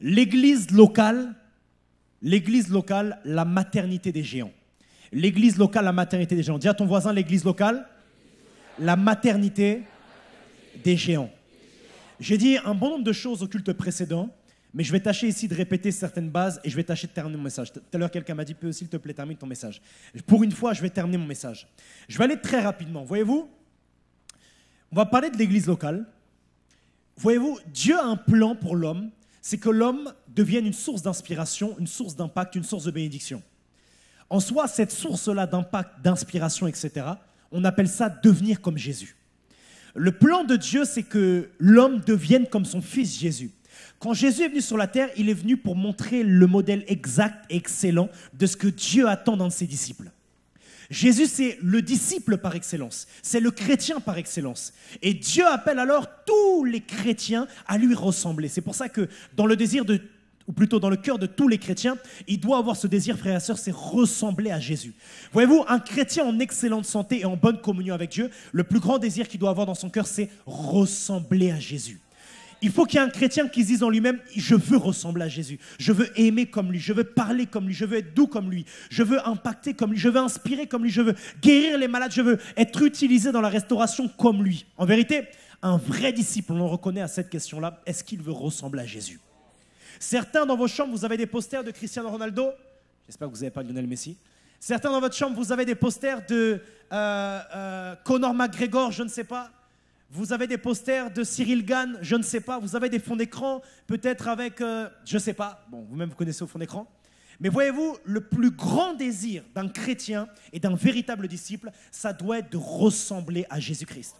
L'église locale, la maternité des géants. L'église locale, la maternité des géants. Dis à ton voisin, l'église locale, la maternité des géants. J'ai dit un bon nombre de choses au culte précédent, mais je vais tâcher ici de répéter certaines bases et je vais tâcher de terminer mon message. Tout à l'heure, quelqu'un m'a dit, s'il te plaît, termine ton message. Pour une fois, je vais terminer mon message. Je vais aller très rapidement. Voyez-vous, on va parler de l'église locale. Voyez-vous, Dieu a un plan pour l'homme, c'est que l'homme devienne une source d'inspiration, une source d'impact, une source de bénédiction. En soi, cette source-là d'impact, d'inspiration, etc., on appelle ça devenir comme Jésus. Le plan de Dieu, c'est que l'homme devienne comme son fils Jésus. Quand Jésus est venu sur la terre, il est venu pour montrer le modèle exact et excellent de ce que Dieu attend dans ses disciples. Jésus, c'est le disciple par excellence, c'est le chrétien par excellence. Et Dieu appelle alors tous les chrétiens à lui ressembler. C'est pour ça que dans le désir ou plutôt dans le cœur de tous les chrétiens, il doit avoir ce désir, frères et sœurs, c'est ressembler à Jésus. Voyez-vous, un chrétien en excellente santé et en bonne communion avec Dieu, le plus grand désir qu'il doit avoir dans son cœur, c'est ressembler à Jésus. Il faut qu'il y ait un chrétien qui se dise en lui-même, je veux ressembler à Jésus, je veux aimer comme lui, je veux parler comme lui, je veux être doux comme lui, je veux impacter comme lui, je veux inspirer comme lui, je veux guérir les malades, je veux être utilisé dans la restauration comme lui. En vérité, un vrai disciple, on le reconnaît à cette question-là, est-ce qu'il veut ressembler à Jésus? Certains dans vos chambres, vous avez des posters de Cristiano Ronaldo, j'espère que vous n'avez pas Lionel Messi. Certains dans votre chambre, vous avez des posters de Conor McGregor, je ne sais pas. Vous avez des posters de Cyril Gann, je ne sais pas. Vous avez des fonds d'écran, peut-être avec, je ne sais pas. Bon, vous-même, vous connaissez au fond d'écran. Mais voyez-vous, le plus grand désir d'un chrétien et d'un véritable disciple, ça doit être de ressembler à Jésus-Christ.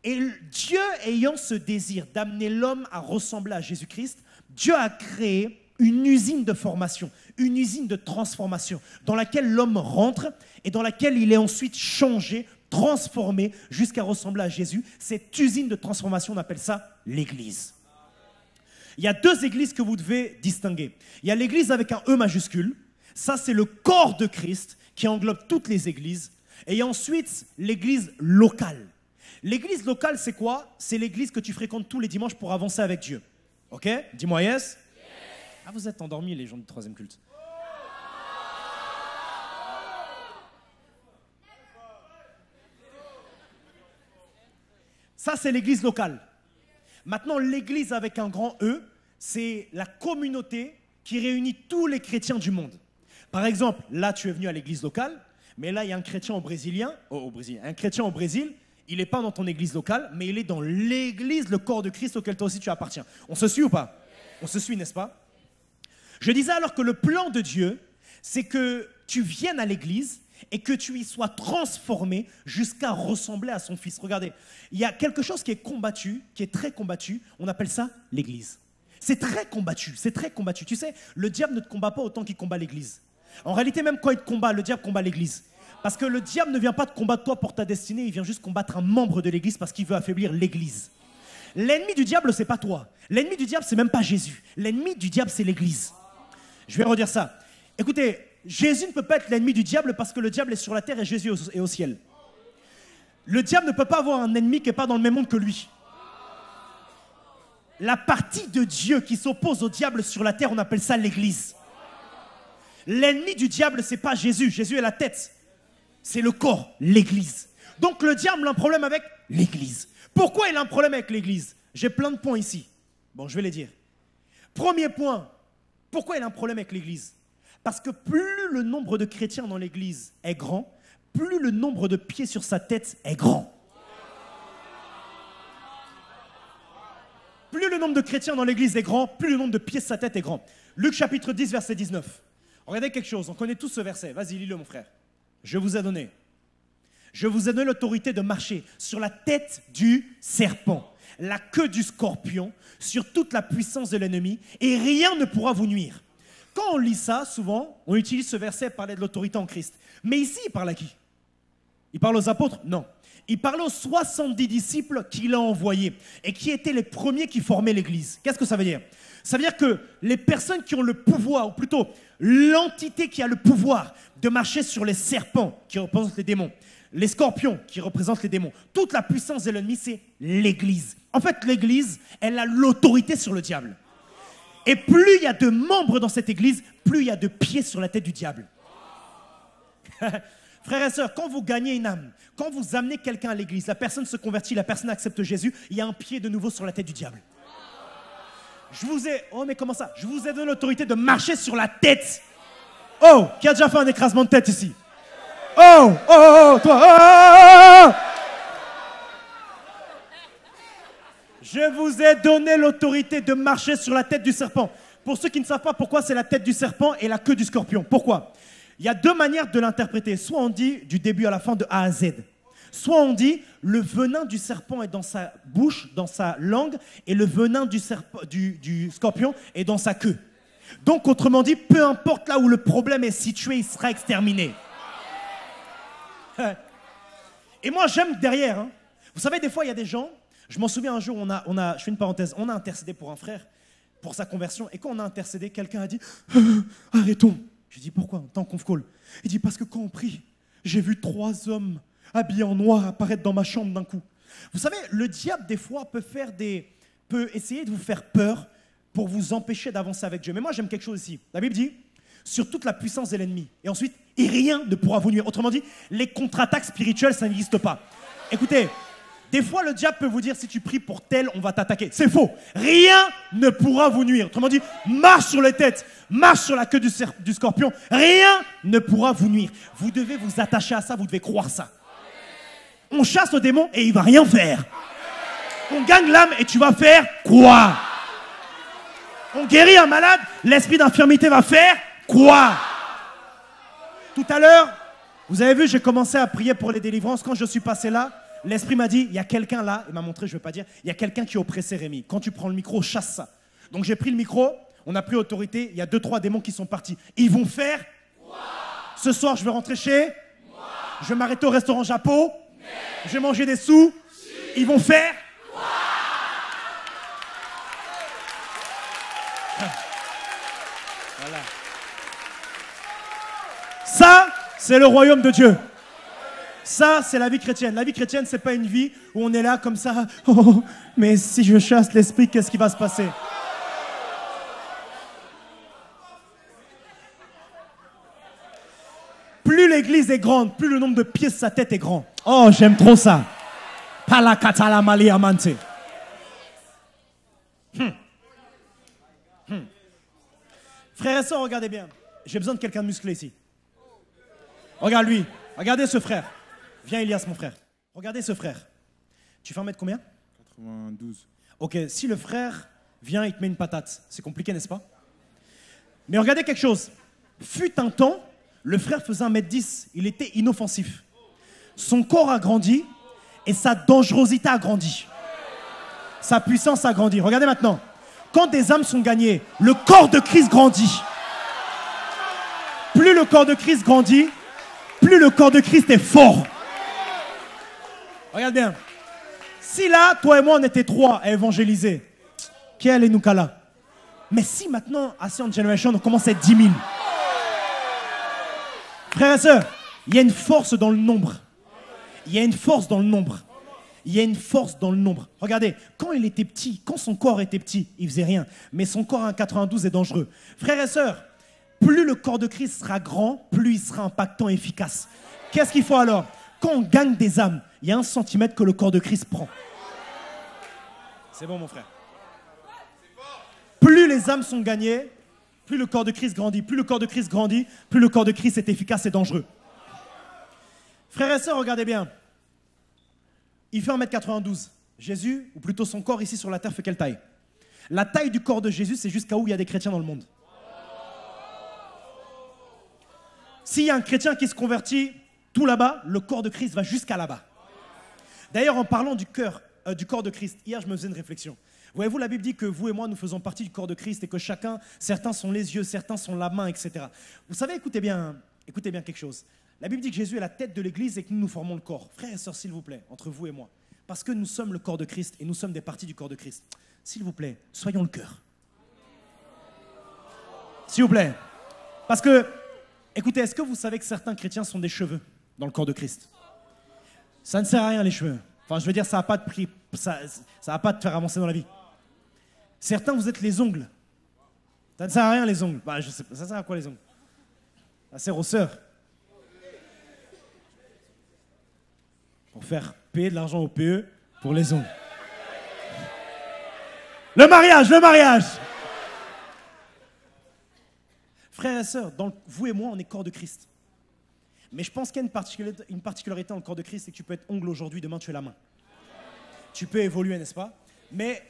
Et Dieu ayant ce désir d'amener l'homme à ressembler à Jésus-Christ, Dieu a créé une usine de formation, une usine de transformation, dans laquelle l'homme rentre et dans laquelle il est ensuite changé, transformé jusqu'à ressembler à Jésus. Cette usine de transformation, on appelle ça l'Église. Il y a deux églises que vous devez distinguer. Il y a l'Église avec un E majuscule. Ça, c'est le corps de Christ qui englobe toutes les églises. Et il y a ensuite l'Église locale. L'Église locale, c'est quoi? C'est l'Église que tu fréquentes tous les dimanches pour avancer avec Dieu. Ok? Dis-moi yes. Ah, vous êtes endormis, les gens du troisième culte. Ça, c'est l'église locale. Maintenant, l'église avec un grand E, c'est la communauté qui réunit tous les chrétiens du monde. Par exemple, là, tu es venu à l'église locale, mais là, il y a un chrétien un chrétien au Brésil, il n'est pas dans ton église locale, mais il est dans l'église, le corps de Christ auquel toi aussi tu appartiens. On se suit ou pas? On se suit, n'est-ce pas? Je disais alors que le plan de Dieu, c'est que tu viennes à l'église et que tu y sois transformé jusqu'à ressembler à son Fils. Regardez, il y a quelque chose qui est combattu, qui est très combattu, on appelle ça l'église. C'est très combattu, c'est très combattu. Tu sais, le diable ne te combat pas autant qu'il combat l'église. En réalité, même quand il te combat, le diable combat l'église. Parce que le diable ne vient pas te combattre toi pour ta destinée, il vient juste combattre un membre de l'église parce qu'il veut affaiblir l'église. L'ennemi du diable, c'est pas toi. L'ennemi du diable, c'est même pas Jésus. L'ennemi du diable, c'est l'église. Je vais redire ça. Écoutez, Jésus ne peut pas être l'ennemi du diable parce que le diable est sur la terre et Jésus est au ciel. Le diable ne peut pas avoir un ennemi qui n'est pas dans le même monde que lui. La partie de Dieu qui s'oppose au diable sur la terre, on appelle ça l'église. L'ennemi du diable, ce n'est pas Jésus. Jésus est la tête. C'est le corps, l'église. Donc le diable a un problème avec l'église. Pourquoi il a un problème avec l'église? J'ai plein de points ici. Bon, je vais les dire. Premier point, pourquoi il a un problème avec l'église? Parce que plus le nombre de chrétiens dans l'église est grand, plus le nombre de pieds sur sa tête est grand. Plus le nombre de chrétiens dans l'église est grand, plus le nombre de pieds sur sa tête est grand. Luc chapitre 10, verset 19. Regardez quelque chose, on connaît tous ce verset. Vas-y, lis-le mon frère. Je vous ai donné l'autorité de marcher sur la tête du serpent, la queue du scorpion, sur toute la puissance de l'ennemi, et rien ne pourra vous nuire. Quand on lit ça, souvent, on utilise ce verset pour parler de l'autorité en Christ. Mais ici, il parle à qui? Il parle aux apôtres? Non. Il parle aux 70 disciples qu'il a envoyés et qui étaient les premiers qui formaient l'Église. Qu'est-ce que ça veut dire? Ça veut dire que les personnes qui ont le pouvoir, ou plutôt l'entité qui a le pouvoir de marcher sur les serpents qui représentent les démons, les scorpions qui représentent les démons, toute la puissance de l'ennemi, c'est l'Église. En fait, l'Église, elle a l'autorité sur le diable. Et plus il y a de membres dans cette église, plus il y a de pieds sur la tête du diable. Frères et sœurs, quand vous gagnez une âme, quand vous amenez quelqu'un à l'église, la personne se convertit, la personne accepte Jésus, il y a un pied de nouveau sur la tête du diable. Je vous ai... Oh, mais comment ça? Je vous ai donné l'autorité de marcher sur la tête. Oh, qui a déjà fait un écrasement de tête ici? Oh, oh, oh, toi. Oh, oh, oh. Je vous ai donné l'autorité de marcher sur la tête du serpent. Pour ceux qui ne savent pas pourquoi c'est la tête du serpent et la queue du scorpion. Pourquoi? Il y a deux manières de l'interpréter. Soit on dit du début à la fin de A à Z. Soit on dit le venin du serpent est dans sa bouche, dans sa langue, et le venin du scorpion est dans sa queue. Donc autrement dit, peu importe là où le problème est situé, il sera exterminé. Et moi j'aime derrière. Hein. Vous savez, des fois il y a des gens, je m'en souviens un jour, je fais une parenthèse, on a intercédé pour un frère, pour sa conversion, et quand on a intercédé, quelqu'un a dit arrêtons. J'ai dit pourquoi? En tant conf call. Il dit parce que quand on prie, j'ai vu 3 hommes habillés en noir apparaître dans ma chambre d'un coup. Vous savez, le diable des fois peut essayer de vous faire peur pour vous empêcher d'avancer avec Dieu. Mais moi j'aime quelque chose ici. La Bible dit sur toute la puissance de l'ennemi. Et ensuite, et rien ne pourra vous nuire. Autrement dit, les contre-attaques spirituelles, ça n'existe pas. Écoutez, des fois le diable peut vous dire si tu pries pour tel, on va t'attaquer. C'est faux. Rien ne pourra vous nuire. Autrement dit, marche sur les têtes, marche sur la queue du scorpion. Rien ne pourra vous nuire. Vous devez vous attacher à ça, vous devez croire ça. On chasse le démon et il va rien faire. On gagne l'âme et tu vas faire quoi? On guérit un malade, l'esprit d'infirmité va faire quoi? Tout à l'heure, vous avez vu, j'ai commencé à prier pour les délivrances. Quand je suis passé là, l'esprit m'a dit, il y a quelqu'un là, il m'a montré, je ne vais pas dire, il y a quelqu'un qui est oppressé, Rémi. Quand tu prends le micro, chasse ça. Donc j'ai pris le micro, on a pris autorité, il y a 2-3 démons qui sont partis. Ils vont faire quoi? Ce soir, je vais rentrer chez moi. Je vais m'arrêter au restaurant Japo. Je vais manger des sous. Ils vont faire quoi? Voilà. Ça, c'est le royaume de Dieu. Ça, c'est la vie chrétienne. La vie chrétienne, ce n'est pas une vie où on est là comme ça. Oh, mais si je chasse l'esprit, qu'est-ce qui va se passer? Plus l'église est grande, plus le nombre de pieds sur sa tête est grand. Oh, j'aime trop ça. Palakatala mali amante. Frères et sœurs, regardez bien. J'ai besoin de quelqu'un de musclé ici. Regarde lui. Regardez ce frère. Viens, Elias, mon frère. Regardez ce frère. Tu fais 1m combien? 92. Ok, si le frère vient, il te met une patate. C'est compliqué, n'est-ce pas? Mais regardez quelque chose. Fut un temps, le frère faisait 1m10. Il était inoffensif. Son corps a grandi et sa dangerosité a grandi. Sa puissance a grandi. Regardez maintenant. Quand des âmes sont gagnées, le corps de Christ grandit. Plus le corps de Christ grandit, plus le corps de Christ est fort. Regarde bien. Si là, toi et moi, on était 3 à évangéliser, qui allait nous là? Mais si maintenant, à Sion Generation, on commence à être 10 000. Frères et sœurs, il y a une force dans le nombre. Il y a une force dans le nombre. Il y a une force dans le nombre. Regardez, quand il était petit, quand son corps était petit, il faisait rien. Mais son corps à 92 est dangereux. Frères et sœurs, plus le corps de Christ sera grand, plus il sera impactant et efficace. Qu'est-ce qu'il faut alors? Quand on gagne des âmes, il y a 1 centimètre que le corps de Christ prend. C'est bon, mon frère. Plus les âmes sont gagnées, plus le corps de Christ grandit. Plus le corps de Christ grandit, plus le corps de Christ est efficace et dangereux. Frères et sœurs, regardez bien. Il fait 1m92. Jésus, ou plutôt son corps ici sur la terre, fait quelle taille? La taille du corps de Jésus, c'est jusqu'à où il y a des chrétiens dans le monde. S'il y a un chrétien qui se convertit tout là-bas, le corps de Christ va jusqu'à là-bas. D'ailleurs, en parlant du corps de Christ, hier je me faisais une réflexion. Voyez-vous, la Bible dit que vous et moi, nous faisons partie du corps de Christ et que chacun, certains sont les yeux, certains sont la main, etc. Vous savez, écoutez bien quelque chose. La Bible dit que Jésus est la tête de l'Église et que nous formons le corps. Frères et sœurs, s'il vous plaît, entre vous et moi, parce que nous sommes le corps de Christ et nous sommes des parties du corps de Christ, s'il vous plaît, soyons le cœur. S'il vous plaît. Parce que, écoutez, est-ce que vous savez que certains chrétiens sont des cheveux dans le corps de Christ? Ça ne sert à rien, les cheveux. Enfin, je veux dire, ça va pas te faire avancer dans la vie. Certains, vous êtes les ongles. Ça ne sert à rien les ongles. Bah, je sais pas, ça sert à quoi les ongles? Ça sert aux sœurs. Pour faire payer de l'argent au PE pour les ongles. Le mariage, le mariage. Frères et sœurs, vous et moi, on est corps de Christ. Mais je pense qu'il y a une particularité dans le corps de Christ, c'est que tu peux être ongle aujourd'hui, demain tu es la main. Tu peux évoluer, n'est-ce pas? Mais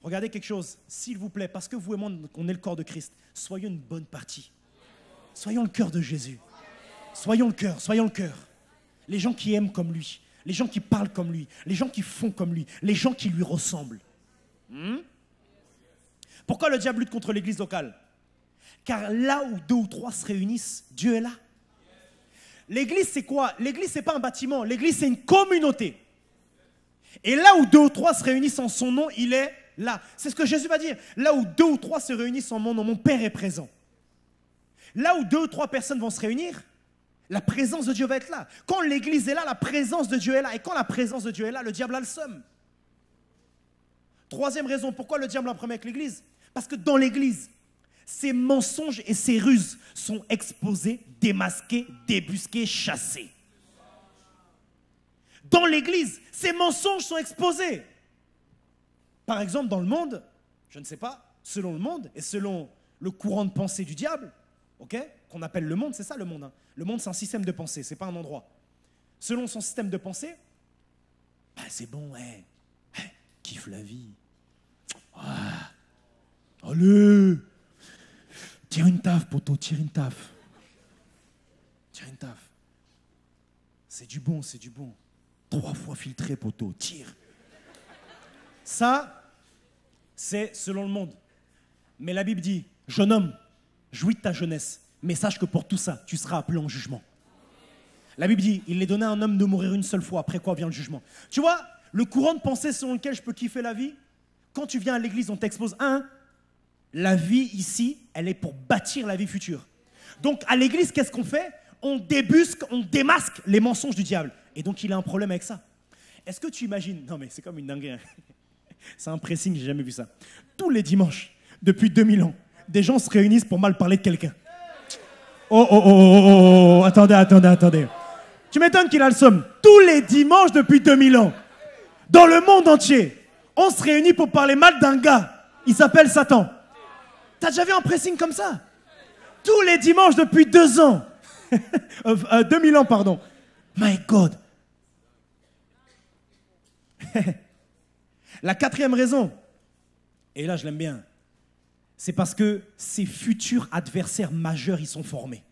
regardez quelque chose, s'il vous plaît, parce que vous et moi, on est le corps de Christ, soyons une bonne partie. Soyons le cœur de Jésus. Soyons le cœur, soyons le cœur. Les gens qui aiment comme lui, les gens qui parlent comme lui, les gens qui font comme lui, les gens qui lui ressemblent. Pourquoi le diable lutte contre l'église locale? Car là où 2 ou 3 se réunissent, Dieu est là. L'église, c'est quoi? L'église, c'est pas un bâtiment. L'église, c'est une communauté. Et là où 2 ou 3 se réunissent en son nom, il est là. C'est ce que Jésus va dire. Là où 2 ou 3 se réunissent en mon nom, mon Père est présent. Là où 2 ou 3 personnes vont se réunir, la présence de Dieu va être là. Quand l'église est là, la présence de Dieu est là. Et quand la présence de Dieu est là, le diable a le seum. Troisième raison, pourquoi le diable a un problème avec l'église? Parce que dans l'église, ses mensonges et ses ruses sont exposés, démasqués, débusqués, chassés. Dans l'église, ces mensonges sont exposés. Par exemple, dans le monde, je ne sais pas, selon le monde et selon le courant de pensée du diable, qu'on appelle le monde, c'est ça le monde. Le monde, c'est un système de pensée, ce n'est pas un endroit. Selon son système de pensée, bah, c'est bon, kiffe la vie. Allez, tire une taf, poteau, tire une taf. Tire une taf. C'est du bon, c'est du bon. 3 fois filtré, poteau, tire. Ça, c'est selon le monde. Mais la Bible dit, jeune homme, jouis de ta jeunesse, mais sache que pour tout ça, tu seras appelé en jugement. La Bible dit, il est donné à un homme de mourir une seule fois, après quoi vient le jugement. Tu vois, le courant de pensée selon lequel je peux kiffer la vie, quand tu viens à l'église, on t'expose, la vie ici, elle est pour bâtir la vie future. Donc à l'église, qu'est-ce qu'on fait? On débusque, on démasque les mensonges du diable. Et donc il a un problème avec ça. Est-ce que tu imagines? Non mais c'est comme une dinguerie. C'est un pressing, j'ai jamais vu ça. Tous les dimanches, depuis 2000 ans, des gens se réunissent pour mal parler de quelqu'un. Oh, attendez. Tu m'étonnes qu'il a le somme. Tous les dimanches depuis 2000 ans, dans le monde entier, on se réunit pour parler mal d'un gars. Il s'appelle Satan. T'as déjà vu un pressing comme ça? Tous les dimanches depuis 2 ans. 2000 ans, pardon. My God. La 4e raison, et là je l'aime bien, c'est parce que ses futurs adversaires majeurs y sont formés.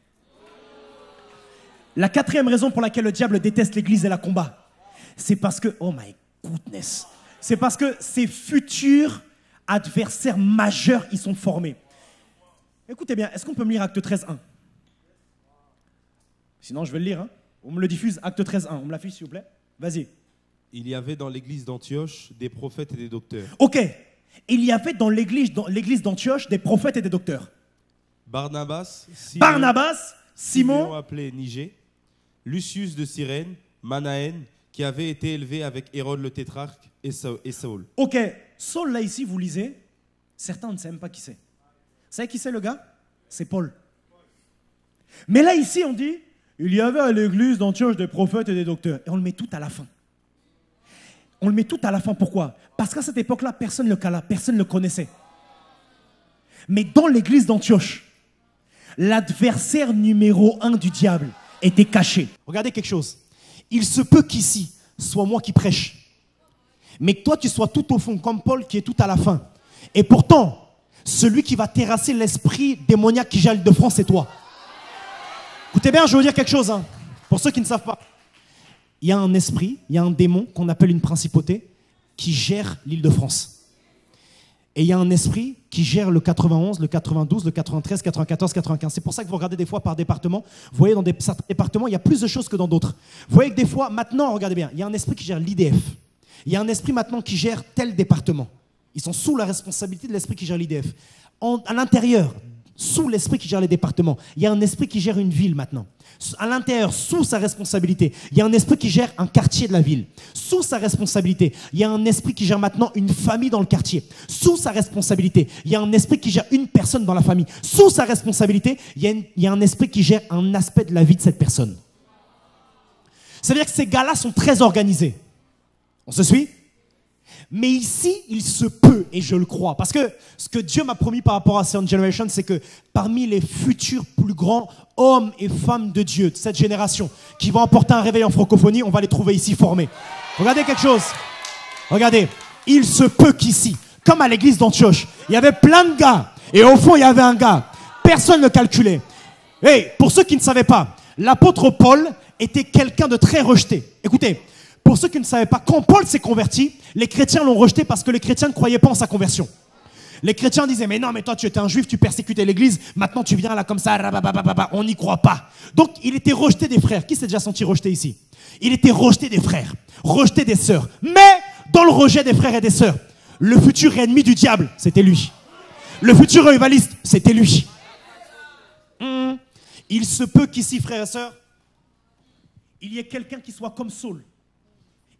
La 4e raison pour laquelle le diable déteste l'église et la combat, c'est parce que, oh my goodness, c'est parce que ses futurs adversaires majeurs y sont formés. Écoutez bien, est-ce qu'on peut me lire Acte 13.1? Sinon je vais le lire, On me le diffuse, Acte 13.1, on me l'affiche s'il vous plaît. Vas-y. Il y avait dans l'église d'Antioche des prophètes et des docteurs. Ok. Il y avait dans l'église d'Antioche des prophètes et des docteurs. Barnabas, Simon, appelé Niger, Lucius de Cyrène, Manaën, qui avait été élevé avec Hérode le tétrarque et Saül. Ok. Saul, là ici, vous lisez, certains ne savent même pas qui c'est. Vous savez qui c'est le gars? C'est Paul. Mais là ici, on dit, il y avait à l'église d'Antioche des prophètes et des docteurs. Et on le met tout à la fin. On le met tout à la fin, pourquoi? Parce qu'à cette époque-là, personne ne le cala, personne ne le connaissait. Mais dans l'église d'Antioche, l'adversaire numéro 1 du diable était caché. Regardez quelque chose. Il se peut qu'ici, soit moi qui prêche, mais que toi tu sois tout au fond, comme Paul qui est tout à la fin. Et pourtant, celui qui va terrasser l'esprit démoniaque qui gèle de France, c'est toi. Écoutez bien, je vais vous dire quelque chose, pour ceux qui ne savent pas. Il y a un esprit, il y a un démon qu'on appelle une principauté qui gère l'île de France. Et il y a un esprit qui gère le 91, le 92, le 93, 94, 95. C'est pour ça que vous regardez des fois par département. Vous voyez, dans certains départements, il y a plus de choses que dans d'autres. Vous voyez que des fois, maintenant, regardez bien, il y a un esprit qui gère l'IDF. Il y a un esprit maintenant qui gère tel département. Ils sont sous la responsabilité de l'esprit qui gère l'IDF. À l'intérieur Sous l'esprit qui gère les départements, il y a un esprit qui gère une ville maintenant. À l'intérieur, sous sa responsabilité, il y a un esprit qui gère un quartier de la ville. Sous sa responsabilité, il y a un esprit qui gère maintenant une famille dans le quartier. Sous sa responsabilité, il y a un esprit qui gère une personne dans la famille. Sous sa responsabilité, il y a un esprit qui gère un aspect de la vie de cette personne. Ça veut dire que ces gars-là sont très organisés. On se suit ? Mais ici, il se peut, et je le crois, parce que ce que Dieu m'a promis par rapport à Sound Generation, c'est que parmi les futurs plus grands hommes et femmes de Dieu de cette génération qui vont apporter un réveil en francophonie, on va les trouver ici formés. Regardez quelque chose. Regardez, il se peut qu'ici, comme à l'église d'Antioche, il y avait plein de gars, et au fond, il y avait un gars. Personne ne calculait. Et pour ceux qui ne savaient pas, l'apôtre Paul était quelqu'un de très rejeté. Écoutez, pour ceux qui ne savaient pas, quand Paul s'est converti, les chrétiens l'ont rejeté parce que les chrétiens ne croyaient pas en sa conversion. Les chrétiens disaient, mais non, mais toi tu étais un juif, tu persécutais l'église, maintenant tu viens là comme ça, on n'y croit pas. Donc il était rejeté des frères. Qui s'est déjà senti rejeté ici? Il était rejeté des frères, rejeté des sœurs. Mais dans le rejet des frères et des sœurs, le futur ennemi du diable, c'était lui. Le futur rivaliste, c'était lui. Il se peut qu'ici, frères et sœurs, il y ait quelqu'un qui soit comme Saul.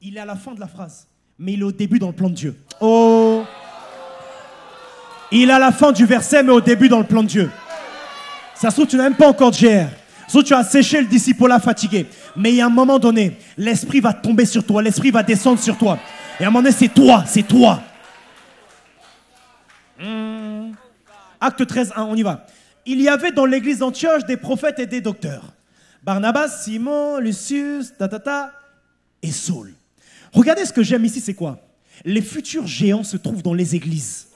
Il est à la fin de la phrase, mais il est au début dans le plan de Dieu. Oh! Il est à la fin du verset, mais au début dans le plan de Dieu. Ça se trouve, tu n'as même pas encore de GR. Ça se trouve, tu as séché le disciple fatigué. Mais il y a un moment donné, l'esprit va tomber sur toi, l'esprit va descendre sur toi. Et à un moment donné, c'est toi, c'est toi. Acte 13, 1, on y va. Il y avait dans l'église d'Antioche des prophètes et des docteurs. Barnabas, Simon, Lucius, et Saul. Regardez ce que j'aime ici, c'est quoi? Les futurs géants se trouvent dans les églises.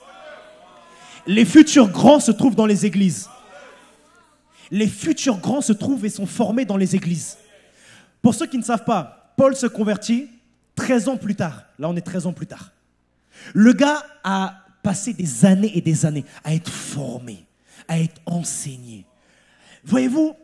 Les futurs grands se trouvent dans les églises. Les futurs grands se trouvent et sont formés dans les églises. Pour ceux qui ne savent pas, Paul se convertit 13 ans plus tard. Là, on est 13 ans plus tard. Le gars a passé des années et des années à être formé, à être enseigné. Voyez-vous,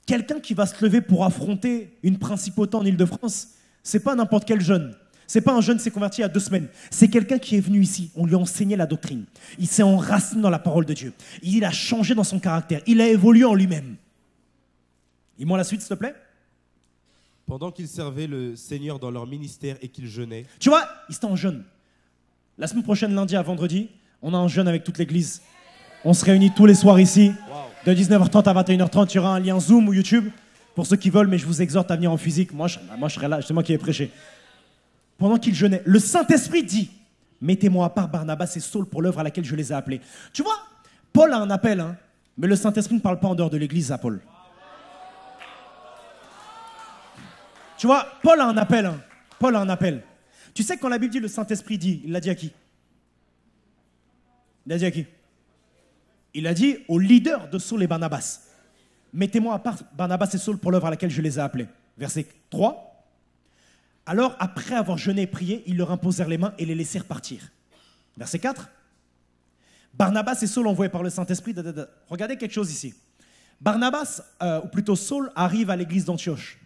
quelqu'un qui va se lever pour affronter une principauté en Île-de-France, c'est pas n'importe quel jeune. C'est pas un jeune qui s'est converti il y a 2 semaines. C'est quelqu'un qui est venu ici. On lui a enseigné la doctrine. Il s'est enraciné dans la parole de Dieu. Il a changé dans son caractère. Il a évolué en lui-même. Dis-moi la suite, s'il te plaît. Pendant qu'ils servaient le Seigneur dans leur ministère et qu'ils jeûnaient. Tu vois, ils étaient en jeûne. La semaine prochaine, lundi à vendredi, on a un jeûne avec toute l'église. On se réunit tous les soirs ici. De 19h30 à 21h30, il y aura un lien Zoom ou YouTube. Pour ceux qui veulent, mais je vous exhorte à venir en physique. Moi, je serai là, c'est moi qui ai prêché. Pendant qu'ils jeûnaient, le Saint-Esprit dit, mettez-moi à part Barnabas et Saul pour l'œuvre à laquelle je les ai appelés. Tu vois, Paul a un appel, hein, mais le Saint-Esprit ne parle pas en dehors de l'église à Paul. Tu vois, Paul a un appel. Hein. Paul a un appel. Tu sais, quand la Bible dit le Saint-Esprit dit, il l'a dit à qui? Il l'a dit à qui? Il a dit au leader de Saul et Barnabas. Mettez-moi à part Barnabas et Saul pour l'œuvre à laquelle je les ai appelés. Verset 3. Alors, après avoir jeûné et prié, ils leur imposèrent les mains et les laissèrent partir. Verset 4. Barnabas et Saul envoyés par le Saint-Esprit. Regardez quelque chose ici. Barnabas, ou plutôt Saul, arrive à l'église d'Antioche.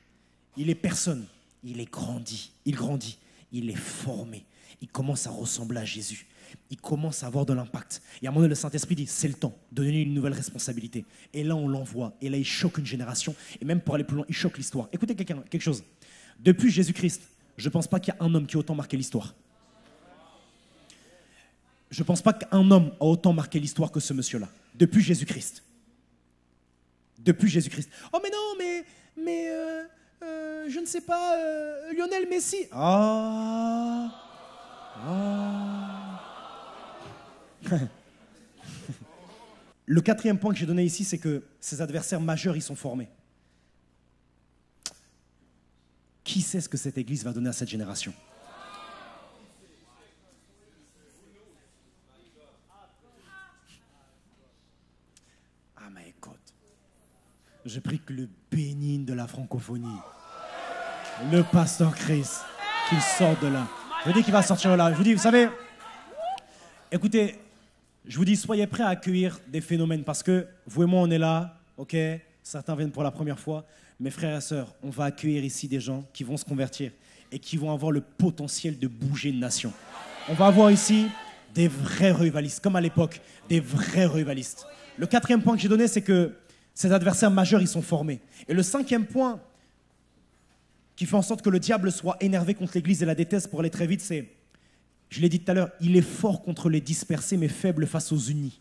Il est personne. Il est grandi. Il grandit. Il est formé. Il commence à ressembler à Jésus. Il commence à avoir de l'impact. Et à un moment donné, le Saint-Esprit dit, c'est le temps de donner une nouvelle responsabilité. Et là, on l'envoie. Et là, il choque une génération. Et même pour aller plus loin, il choque l'histoire. Écoutez quelque chose. Depuis Jésus-Christ, je ne pense pas qu'il y a un homme qui a autant marqué l'histoire. Je ne pense pas qu'un homme a autant marqué l'histoire que ce monsieur-là. Depuis Jésus-Christ. Depuis Jésus-Christ. Oh mais non, mais je ne sais pas, Lionel Messi. Le 4e point que j'ai donné ici, c'est que ces adversaires majeurs, ils sont formés. Qui sait ce que cette église va donner à cette génération? Ah mais écoute, je prie que le bénigne de la francophonie, le pasteur Chris, qu'il sorte de là. Je vous dis qu'il va sortir de là. Je vous dis, vous savez, écoutez, je vous dis, soyez prêts à accueillir des phénomènes parce que vous et moi, on est là, ok? Certains viennent pour la première fois. Mes frères et sœurs, on va accueillir ici des gens qui vont se convertir et qui vont avoir le potentiel de bouger une nation. On va avoir ici Des vrais rivalistes, comme à l'époque, des vrais rivalistes. Le quatrième point que j'ai donné, c'est que ces adversaires majeurs, ils sont formés. Et le cinquième point qui fait en sorte que le diable soit énervé contre l'Église et la déteste, pour aller très vite, c'est, je l'ai dit tout à l'heure, il est fort contre les dispersés, mais faible face aux unis.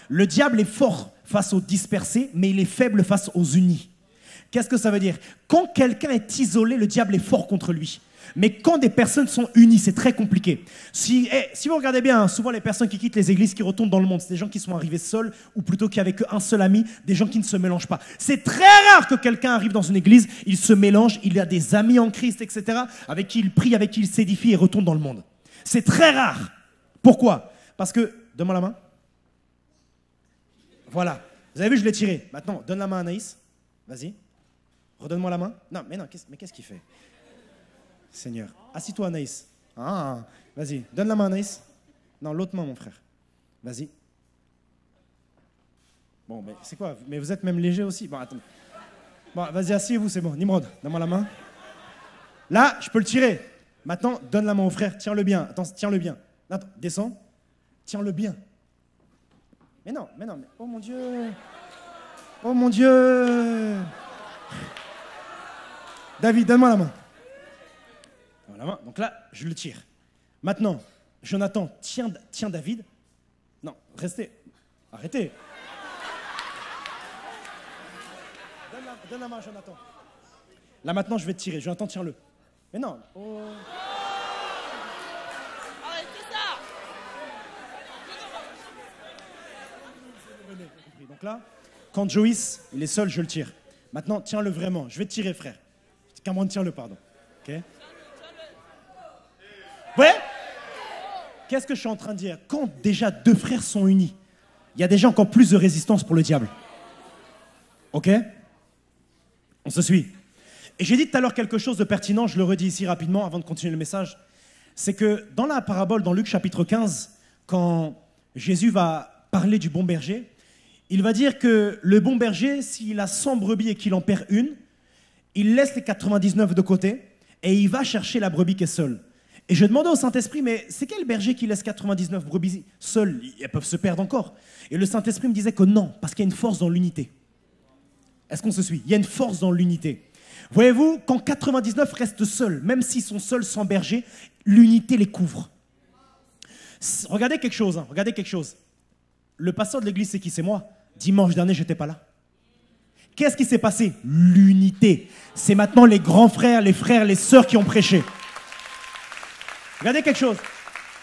Le diable est fort face aux dispersés, mais il est faible face aux unis. Qu'est-ce que ça veut dire? Quand quelqu'un est isolé, le diable est fort contre lui. Mais quand des personnes sont unies, c'est très compliqué. Si vous regardez bien, hein, souvent les personnes qui quittent les églises, qui retournent dans le monde, c'est des gens qui sont arrivés seuls, ou plutôt qui avaient qu'un seul ami, des gens qui ne se mélangent pas. C'est très rare que quelqu'un arrive dans une église, il se mélange, il a des amis en Christ, etc., avec qui il prie, avec qui il s'édifie et retourne dans le monde. C'est très rare. Pourquoi? Parce que, donne-moi la main. Voilà. Vous avez vu, je l'ai tiré. Maintenant, donne la main à Anaïs. Vas-y. Redonne-moi la main. Non, mais non, qu'est-ce qu'il fait? Seigneur. Assis-toi, Anaïs. Ah, vas-y. Donne la main à Anaïs. Non, l'autre main, mon frère. Vas-y. Bon, mais c'est quoi? Mais vous êtes même léger aussi. Bon, attends. Bon, vas-y, asseyez-vous, c'est bon. Nimrod, donne-moi la main. Là, je peux le tirer. Maintenant, donne la main au frère. Tiens-le bien. Attends, tiens-le bien. Attends, descends. Tiens-le bien. Mais non. Oh mon Dieu. Oh mon Dieu. David, donne-moi la main. La main. Donc là, je le tire. Maintenant, Jonathan, tiens David. Non, restez. Arrêtez. Donne la main à Jonathan. Là maintenant, je vais te tirer. Jonathan, tiens-le. Mais non. Oh. Arrêtez ça. Donc là, quand Joïs, il est seul, je le tire. Maintenant, tiens-le vraiment. Je vais te tirer, frère. Cameron, tiens-le, pardon. Ok? Ouais? Qu'est-ce que je suis en train de dire? Quand déjà deux frères sont unis, il y a déjà encore plus de résistance pour le diable. Ok? On se suit. Et j'ai dit tout à l'heure quelque chose de pertinent, je le redis ici rapidement avant de continuer le message. C'est que dans la parabole, dans Luc chapitre 15, quand Jésus va parler du bon berger, il va dire que le bon berger, s'il a 100 brebis et qu'il en perd une, il laisse les 99 de côté et il va chercher la brebis qui est seule. Et je demandais au Saint-Esprit, mais c'est quel berger qui laisse 99 brebis seules? Elles peuvent se perdre encore. Et le Saint-Esprit me disait que non, parce qu'il y a une force dans l'unité. Est-ce qu'on se suit? Il y a une force dans l'unité. Voyez-vous, quand 99 restent seuls, même s'ils sont seuls sans berger, l'unité les couvre. Regardez quelque chose, hein, regardez quelque chose. Le pasteur de l'église, c'est qui? C'est moi. Dimanche dernier, je n'étais pas là. Qu'est-ce qui s'est passé? L'unité. C'est maintenant les grands frères, les sœurs qui ont prêché. Regardez quelque chose.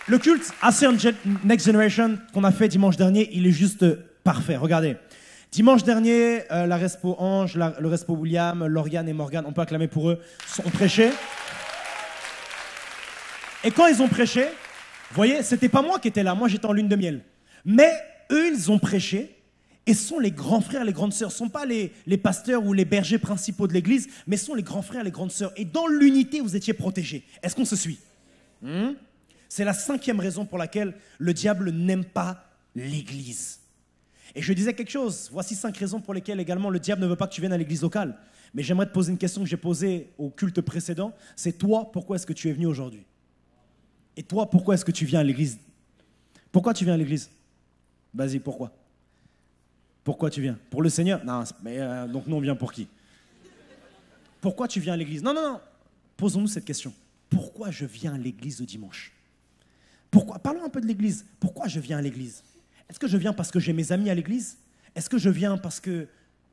Le culte Ascend Next Generation qu'on a fait dimanche dernier, il est juste parfait. Regardez. Dimanche dernier, la Respo Ange, le Respo William, Lauriane et Morgane, on peut acclamer pour eux, ont prêché. Et quand ils ont prêché, vous voyez, c'était pas moi qui étais là, moi j'étais en lune de miel. Mais eux, ils ont prêché et sont les grands frères, les grandes sœurs. Ce ne sont pas les pasteurs ou les bergers principaux de l'église, mais sont les grands frères, les grandes sœurs. Et dans l'unité, vous étiez protégés. Est-ce qu'on se suit? C'est la 5e raison pour laquelle le diable n'aime pas l'église. Et je disais quelque chose, voici 5 raisons pour lesquelles également le diable ne veut pas que tu viennes à l'église locale. Mais j'aimerais te poser une question que j'ai posée au culte précédent, c'est toi, pourquoi est-ce que tu es venu aujourd'hui? Et toi, pourquoi est-ce que tu viens à l'église? Pourquoi tu viens à l'église? Vas-y, pourquoi? Pourquoi tu viens? Pour le Seigneur? Non, mais donc nous on vient pour qui? Pourquoi tu viens à l'église? Non, posons-nous cette question. Pourquoi je viens à l'église le dimanche? Pourquoi? Parlons un peu de l'église. Pourquoi je viens à l'église? Est-ce que je viens parce que j'ai mes amis à l'église? Est-ce que je viens parce que,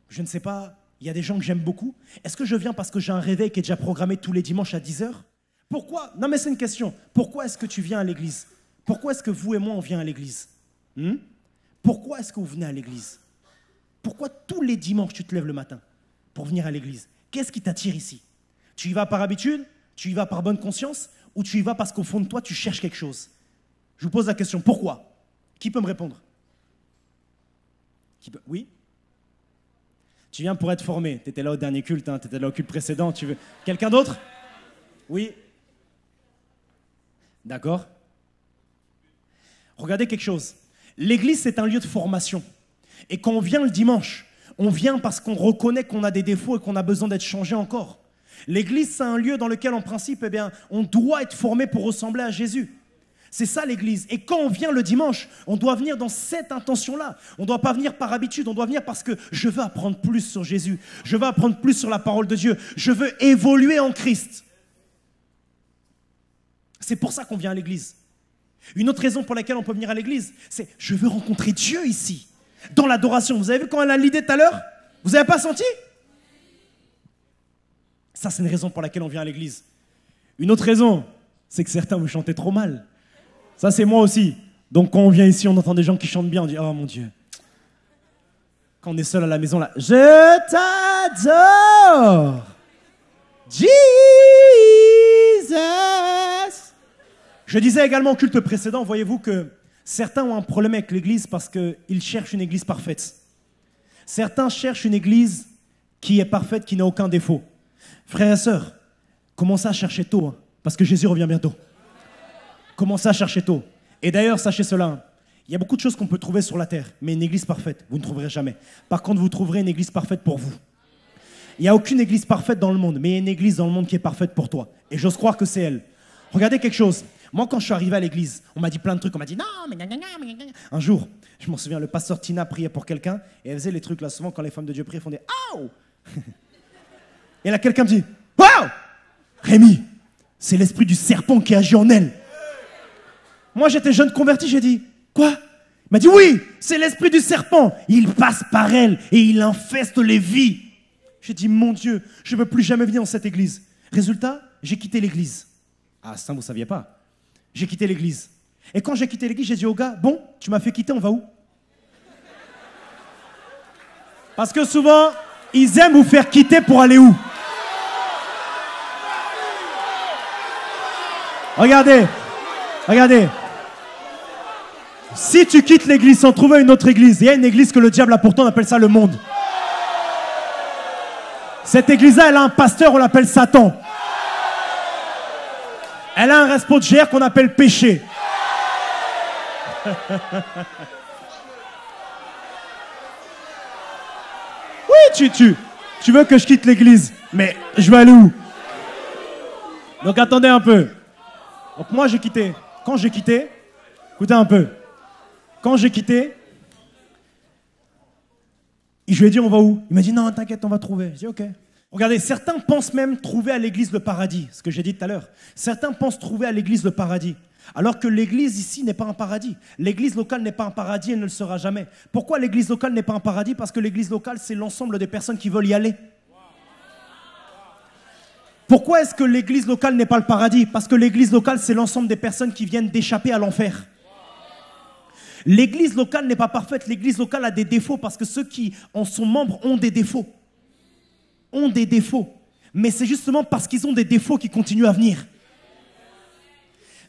je ne sais pas, il y a des gens que j'aime beaucoup? Est-ce que je viens parce que j'ai un réveil qui est déjà programmé tous les dimanches à 10h? Pourquoi? Non mais c'est une question. Pourquoi est-ce que tu viens à l'église? Pourquoi est-ce que vous et moi on vient à l'église? Pourquoi est-ce que vous venez à l'église? Pourquoi tous les dimanches tu te lèves le matin pour venir à l'église? Qu'est-ce qui t'attire ici? Tu y vas par habitude? Tu y vas par bonne conscience? Ou tu y vas parce qu'au fond de toi tu cherches quelque chose? Je vous pose la question, pourquoi? Qui peut me répondre? Oui? Tu viens pour être formé. Tu étais là au dernier culte, hein, tu étais là au culte précédent. Tu veux... Quelqu'un d'autre? Oui? D'accord? Regardez quelque chose. L'église, c'est un lieu de formation. Et quand on vient le dimanche, on vient parce qu'on reconnaît qu'on a des défauts et qu'on a besoin d'être changé encore. L'église, c'est un lieu dans lequel, en principe, eh bien, on doit être formé pour ressembler à Jésus. C'est ça l'église. Et quand on vient le dimanche, on doit venir dans cette intention-là. On ne doit pas venir par habitude, on doit venir parce que je veux apprendre plus sur Jésus. Je veux apprendre plus sur la parole de Dieu. Je veux évoluer en Christ. C'est pour ça qu'on vient à l'église. Une autre raison pour laquelle on peut venir à l'église, c'est je veux rencontrer Dieu ici, dans l'adoration. Vous avez vu quand elle a l'idée tout à l'heure? Vous n'avez pas senti? Ça, c'est une raison pour laquelle on vient à l'église. Une autre raison, c'est que certains me chantaient trop mal. Ça, c'est moi aussi. Donc, quand on vient ici, on entend des gens qui chantent bien. On dit, oh mon Dieu. Quand on est seul à la maison, là, je t'adore. Jesus. Je disais également au culte précédent, voyez-vous que certains ont un problème avec l'église parce qu'ils cherchent une église parfaite. Certains cherchent une église qui est parfaite, qui n'a aucun défaut. Frères et sœurs, commencez à chercher tôt, hein, parce que Jésus revient bientôt. Commencez à chercher tôt. Et d'ailleurs, sachez cela, hein, il y a beaucoup de choses qu'on peut trouver sur la terre, mais une église parfaite, vous ne trouverez jamais. Par contre, vous trouverez une église parfaite pour vous. Il n'y a aucune église parfaite dans le monde, mais il y a une église dans le monde qui est parfaite pour toi. Et j'ose croire que c'est elle. Regardez quelque chose. Moi, quand je suis arrivé à l'église, on m'a dit plein de trucs. On m'a dit non, mais un jour, je m'en souviens, le pasteur Tina priait pour quelqu'un et elle faisait les trucs là. Souvent, quand les femmes de Dieu prient, elles font des aouh. Et là, quelqu'un me dit waouh, Rémi, c'est l'esprit du serpent qui agit en elle. Moi, j'étais jeune converti, j'ai dit quoi? Il m'a dit oui, c'est l'esprit du serpent. Il passe par elle et il infeste les vies. J'ai dit mon Dieu, je ne veux plus jamais venir dans cette église. Résultat, j'ai quitté l'église. Ah, ça, vous ne saviez pas. J'ai quitté l'église. Et quand j'ai quitté l'église, j'ai dit au gars, bon, tu m'as fait quitter, on va où? Parce que souvent, ils aiment vous faire quitter pour aller où? Regardez, regardez. Si tu quittes l'église sans trouver une autre église, il y a une église que le diable a pourtant, on appelle ça le monde. Cette église-là, elle a un pasteur, on l'appelle Satan. Elle a un responsable qu'on appelle péché. Oui, tu veux que je quitte l'église, mais je vais aller où? Donc attendez un peu. Donc moi j'ai quitté. Quand j'ai quitté, écoutez un peu. Quand j'ai quitté, je lui ai dit on va où? Il m'a dit non, t'inquiète, on va trouver. J'ai dit ok. Regardez, certains pensent même trouver à l'église le paradis, ce que j'ai dit tout à l'heure. Certains pensent trouver à l'église le paradis, alors que l'église ici n'est pas un paradis. L'église locale n'est pas un paradis, elle ne le sera jamais. Pourquoi l'église locale n'est pas un paradis? Parce que l'église locale, c'est l'ensemble des personnes qui veulent y aller. Pourquoi est-ce que l'église locale n'est pas le paradis? Parce que l'église locale, c'est l'ensemble des personnes qui viennent d'échapper à l'enfer. L'église locale n'est pas parfaite, l'église locale a des défauts parce que ceux qui en sont membres ont des défauts. Ont des défauts. Mais c'est justement parce qu'ils ont des défauts qu'ils continuent à venir.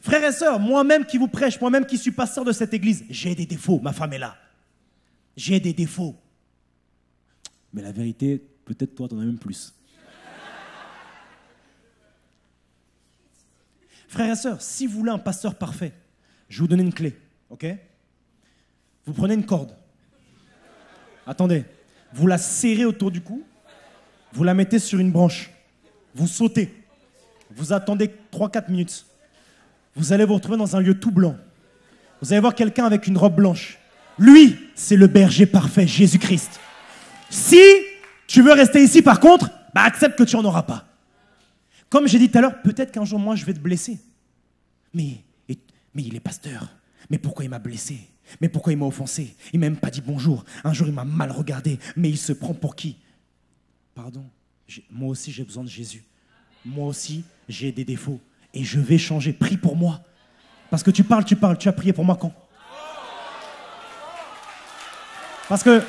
Frères et sœurs, moi-même qui vous prêche, moi-même qui suis pasteur de cette église, j'ai des défauts, ma femme est là. J'ai des défauts. Mais la vérité, peut-être toi, t'en as même plus. Frères et sœurs, si vous voulez un pasteur parfait, je vais vous donner une clé, ok? Vous prenez une corde. Attendez, vous la serrez autour du cou, vous la mettez sur une branche, vous sautez, vous attendez 3-4 minutes. Vous allez vous retrouver dans un lieu tout blanc. Vous allez voir quelqu'un avec une robe blanche. Lui, c'est le berger parfait, Jésus-Christ. Si tu veux rester ici, par contre, accepte que tu n'en auras pas. Comme j'ai dit tout à l'heure, peut-être qu'un jour, moi, je vais te blesser. Mais il est pasteur. Mais pourquoi il m'a blessé? Mais pourquoi il m'a offensé? Il m'a même pas dit bonjour. Un jour, il m'a mal regardé. Mais il se prend pour qui? Pardon, moi aussi, j'ai besoin de Jésus. Moi aussi, j'ai des défauts. Et je vais changer. Prie pour moi. Parce que tu parles. Tu as prié pour moi quand? Parce que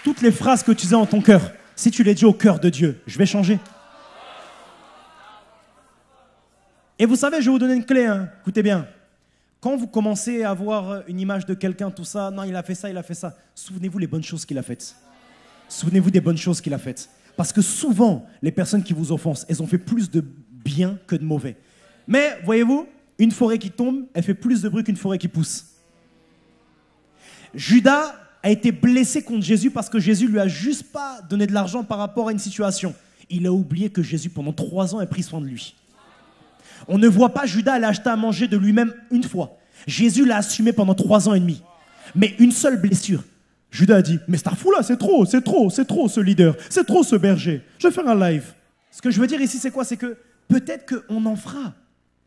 toutes les phrases que tu dis en ton cœur, si tu les dis au cœur de Dieu, je vais changer. Et vous savez, je vais vous donner une clé. Hein. Écoutez bien. Quand vous commencez à avoir une image de quelqu'un, tout ça, non, il a fait ça, il a fait ça. Souvenez-vous les bonnes choses qu'il a faites. Souvenez-vous des bonnes choses qu'il a faites. Parce que souvent, les personnes qui vous offensent, elles ont fait plus de bien que de mauvais. Mais, voyez-vous, une forêt qui tombe, elle fait plus de bruit qu'une forêt qui pousse. Judas a été blessé contre Jésus parce que Jésus lui a juste pas donné de l'argent par rapport à une situation. Il a oublié que Jésus, pendant 3 ans, a pris soin de lui. On ne voit pas Judas aller acheter à manger de lui-même une fois. Jésus l'a assumé pendant 3 ans et demi. Mais une seule blessure. Judas a dit, mais c'est fou là, c'est trop ce leader, c'est trop ce berger. Je vais faire un live. Ce que je veux dire ici, c'est quoi? C'est que peut-être qu'on en fera.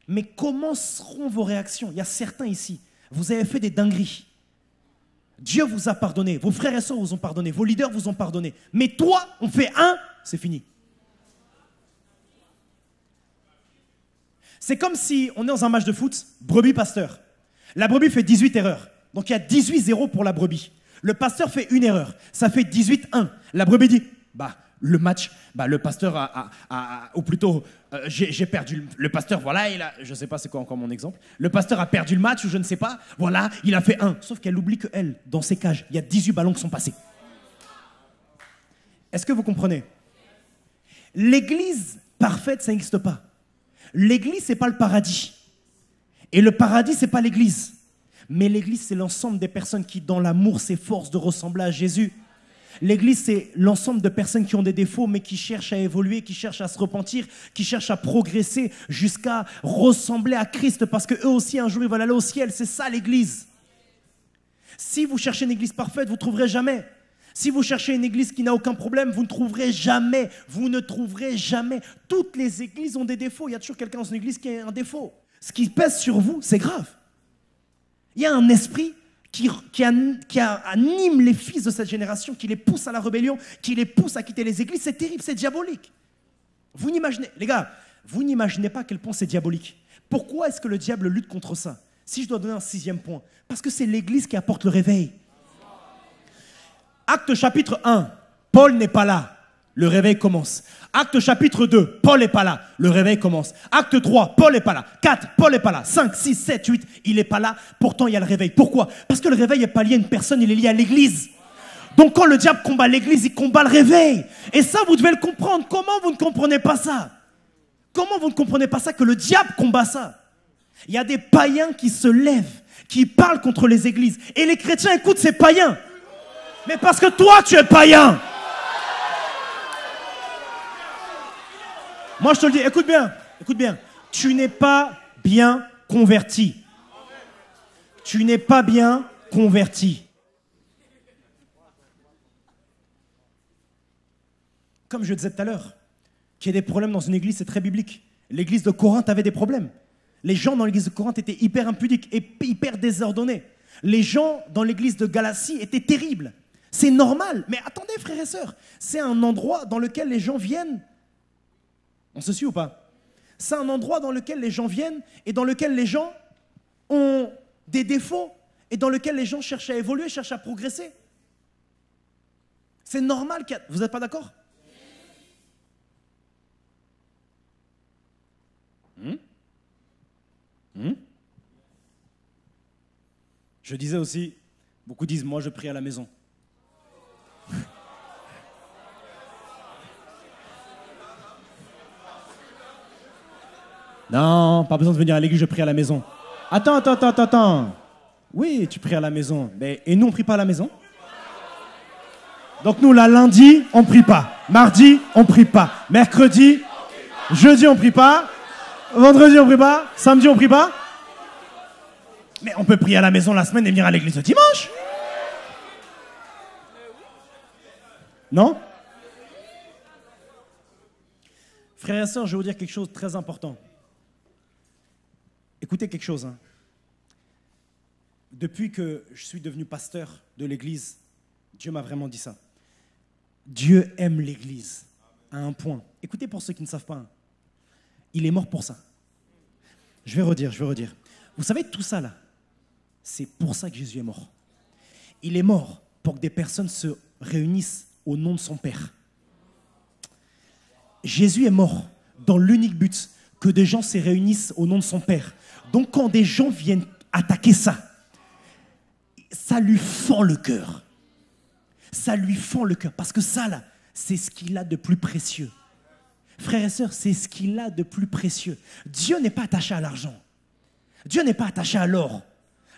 Mais comment seront vos réactions? Il y a certains ici, vous avez fait des dingueries. Dieu vous a pardonné, vos frères et sœurs vous ont pardonné, vos leaders vous ont pardonné. Mais toi, on fait c'est fini. C'est comme si on est dans un match de foot, brebis-pasteur. La brebis fait 18 erreurs. Donc il y a 18-0 pour la brebis. Le pasteur fait une erreur. Ça fait 18-1. La brebis dit, le match, le pasteur ou plutôt, j'ai perdu. Le pasteur, voilà, je ne sais pas c'est quoi encore mon exemple. Le pasteur a perdu le match ou je ne sais pas. Voilà, il a fait 1. Sauf qu'elle oublie qu'elle, dans ses cages, il y a 18 ballons qui sont passés. Est-ce que vous comprenez? L'église parfaite, ça n'existe pas. L'église, ce n'est pas le paradis. Et le paradis, ce n'est pas l'église. Mais l'église, c'est l'ensemble des personnes qui, dans l'amour, s'efforcent de ressembler à Jésus. L'église, c'est l'ensemble de personnes qui ont des défauts, mais qui cherchent à évoluer, qui cherchent à se repentir, qui cherchent à progresser jusqu'à ressembler à Christ, parce qu'eux aussi, un jour, ils veulent aller au ciel. C'est ça, l'église. Si vous cherchez une église parfaite, vous ne trouverez jamais. Si vous cherchez une église qui n'a aucun problème, vous ne trouverez jamais. Vous ne trouverez jamais. Toutes les églises ont des défauts. Il y a toujours quelqu'un dans une église qui a un défaut. Ce qui pèse sur vous, c'est grave. Il y a un esprit qui anime les fils de cette génération, qui les pousse à la rébellion, qui les pousse à quitter les églises. C'est terrible, c'est diabolique. Vous n'imaginez, les gars, vous n'imaginez pas à quel point c'est diabolique. Pourquoi est-ce que le diable lutte contre ça? Si je dois donner un 6e point, parce que c'est l'église qui apporte le réveil. Acte chapitre 1, Paul n'est pas là. Le réveil commence. Acte chapitre 2, Paul n'est pas là. Le réveil commence. Acte 3, Paul n'est pas là. 4, Paul n'est pas là. 5, 6, 7, 8, il n'est pas là. Pourtant, il y a le réveil. Pourquoi? Parce que le réveil n'est pas lié à une personne, il est lié à l'église. Donc, quand le diable combat l'église, il combat le réveil. Et ça, vous devez le comprendre. Comment vous ne comprenez pas ça? Comment vous ne comprenez pas ça, que le diable combat ça? Il y a des païens qui se lèvent, qui parlent contre les églises. Et les chrétiens écoutent ces païens. Mais parce que toi, tu es païen. Moi, je te le dis, écoute bien. Tu n'es pas bien converti. Tu n'es pas bien converti. Comme je disais tout à l'heure, qu'il y ait des problèmes dans une église, c'est très biblique. L'église de Corinthe avait des problèmes. Les gens dans l'église de Corinthe étaient hyper impudiques et hyper désordonnés. Les gens dans l'église de Galatie étaient terribles. C'est normal. Mais attendez, frères et sœurs, c'est un endroit dans lequel les gens viennent. On se suit ou pas? C'est un endroit dans lequel les gens viennent et dans lequel les gens ont des défauts et dans lequel les gens cherchent à évoluer, cherchent à progresser. C'est normal. Vous n'êtes pas d'accord? Je disais aussi, beaucoup disent, moi je prie à la maison. Non, pas besoin de venir à l'église, je prie à la maison. Attends. Oui, tu pries à la maison. Mais, et nous, on ne prie pas à la maison? Donc nous, là, lundi, on ne prie pas. Mardi, on ne prie pas. Mercredi, jeudi, on ne prie pas. Vendredi, on ne prie pas. Samedi, on ne prie pas. Mais on peut prier à la maison la semaine et venir à l'église le dimanche. Non? Frères et sœurs, je vais vous dire quelque chose de très important. Écoutez quelque chose. Depuis que je suis devenu pasteur de l'église, Dieu m'a vraiment dit ça. Dieu aime l'église à un point. Écoutez pour ceux qui ne savent pas. Il est mort pour ça. Je vais redire. Vous savez, tout ça là, c'est pour ça que Jésus est mort. Il est mort pour que des personnes se réunissent au nom de son Père. Jésus est mort dans l'unique but que des gens se réunissent au nom de son Père. Donc quand des gens viennent attaquer ça, ça lui fend le cœur. Ça lui fend le cœur. Parce que ça là, c'est ce qu'il a de plus précieux. Frères et sœurs, c'est ce qu'il a de plus précieux. Dieu n'est pas attaché à l'argent. Dieu n'est pas attaché à l'or.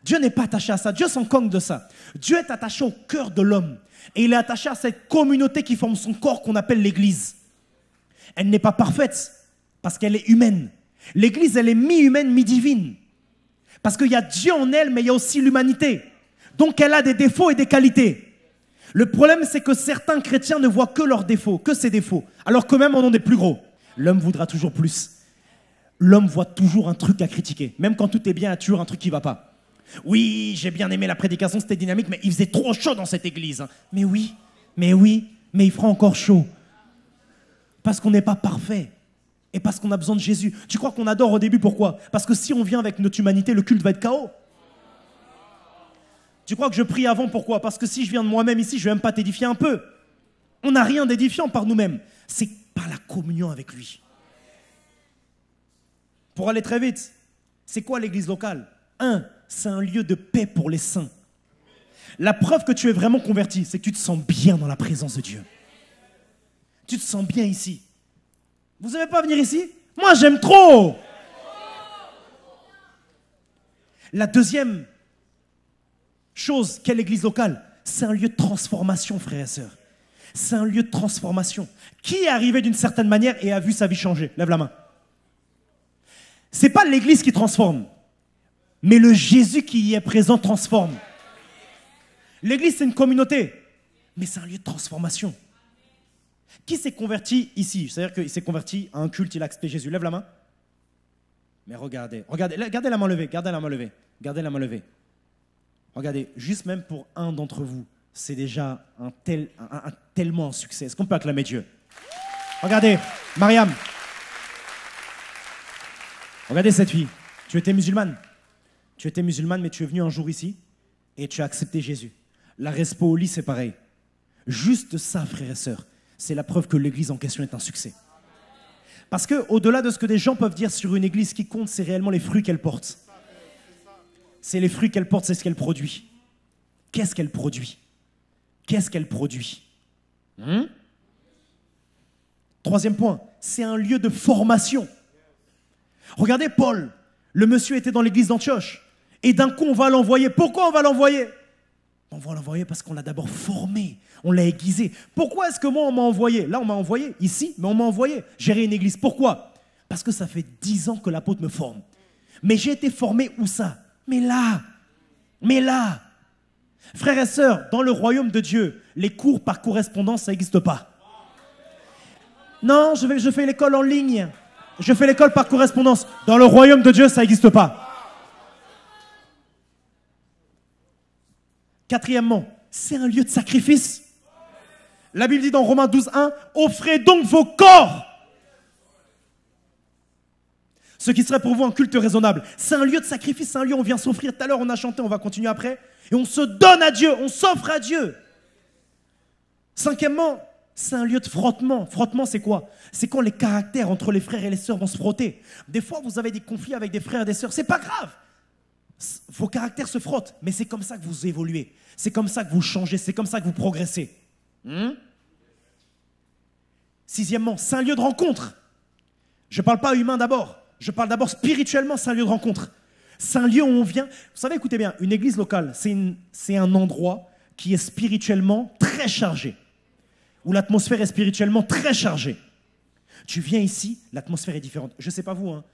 Dieu n'est pas attaché à ça. Dieu s'en cogne de ça. Dieu est attaché au cœur de l'homme. Et il est attaché à cette communauté qui forme son corps qu'on appelle l'église. Elle n'est pas parfaite parce qu'elle est humaine. L'église, elle est mi-humaine, mi-divine. Parce qu'il y a Dieu en elle, mais il y a aussi l'humanité. Donc elle a des défauts et des qualités. Le problème, c'est que certains chrétiens ne voient que leurs défauts, que ses défauts, alors qu'eux-mêmes en ont des plus gros. L'homme voudra toujours plus. L'homme voit toujours un truc à critiquer. Même quand tout est bien, il y a toujours un truc qui ne va pas. Oui, j'ai bien aimé la prédication, c'était dynamique, mais il faisait trop chaud dans cette église. Mais oui, mais il fera encore chaud. Parce qu'on n'est pas parfait. Et parce qu'on a besoin de Jésus. Tu crois qu'on adore au début, pourquoi? Parce que si on vient avec notre humanité, le culte va être chaos. Tu crois que je prie avant, pourquoi? Parce que si je viens de moi-même ici, je ne vais même pas t'édifier un peu. On n'a rien d'édifiant par nous-mêmes. C'est par la communion avec lui. Pour aller très vite, c'est quoi l'église locale? C'est un lieu de paix pour les saints. La preuve que tu es vraiment converti, c'est que tu te sens bien dans la présence de Dieu. Tu te sens bien ici. Vous n'aimez pas venir ici? Moi, j'aime trop. La deuxième chose qu'est l'église locale, c'est un lieu de transformation, frères et sœurs. C'est un lieu de transformation. Qui est arrivé d'une certaine manière et a vu sa vie changer? Lève la main. Ce n'est pas l'église qui transforme, mais le Jésus qui y est présent transforme. L'église, c'est une communauté, mais c'est un lieu de transformation. Qui s'est converti ici? C'est-à-dire qu'il s'est converti à un culte, il a accepté Jésus. Lève la main. Mais regardez, gardez la main levée, gardez la main levée, gardez la main levée. Regardez, juste même pour un d'entre vous, c'est déjà tellement un succès. Est-ce qu'on peut acclamer Dieu? Regardez, Mariam. Regardez cette fille. Tu étais musulmane. Tu étais musulmane, mais tu es venue un jour ici et tu as accepté Jésus. La respo au lit, c'est pareil. Juste ça, frères et sœurs, c'est la preuve que l'église en question est un succès. Parce qu'au-delà de ce que des gens peuvent dire sur une église, ce qui compte, c'est réellement les fruits qu'elle porte. C'est les fruits qu'elle porte, c'est ce qu'elle produit. Qu'est-ce qu'elle produit? Qu'est-ce qu'elle produit? Troisième point, c'est un lieu de formation. Regardez Paul, le monsieur était dans l'église d'Antioche. Et d'un coup, on va l'envoyer. Pourquoi on va l'envoyer? On va l'envoyer parce qu'on l'a d'abord formé. On l'a aiguisé. Pourquoi est-ce que moi, on m'a envoyé? Là, on m'a envoyé, ici, mais on m'a envoyé gérer une église. Pourquoi? Parce que ça fait 10 ans que l'apôtre me forme. Mais j'ai été formé où ça? Mais là. Frères et sœurs, dans le royaume de Dieu, les cours par correspondance, ça n'existe pas. Non, je fais l'école en ligne. Je fais l'école par correspondance. Dans le royaume de Dieu, ça n'existe pas. Quatrièmement, c'est un lieu de sacrifice. La Bible dit dans Romains 12:1, offrez donc vos corps. Ce qui serait pour vous un culte raisonnable. C'est un lieu de sacrifice, c'est un lieu où on vient s'offrir. Tout à l'heure, on a chanté, on va continuer après. Et on se donne à Dieu, on s'offre à Dieu. Cinquièmement, c'est un lieu de frottement. Frottement, c'est quoi? C'est quand les caractères entre les frères et les sœurs vont se frotter. Des fois, vous avez des conflits avec des frères et des sœurs. C'est pas grave. Vos caractères se frottent, mais c'est comme ça que vous évoluez. C'est comme ça que vous changez, c'est comme ça que vous progressez. Sixièmement, c'est un lieu de rencontre. Je ne parle pas humain d'abord. Je parle d'abord spirituellement, c'est un lieu de rencontre. C'est un lieu où on vient. Vous savez, écoutez bien, une église locale, c'est un endroit qui est spirituellement très chargé. Où l'atmosphère est spirituellement très chargée. Tu viens ici, l'atmosphère est différente. Je ne sais pas vous, hein.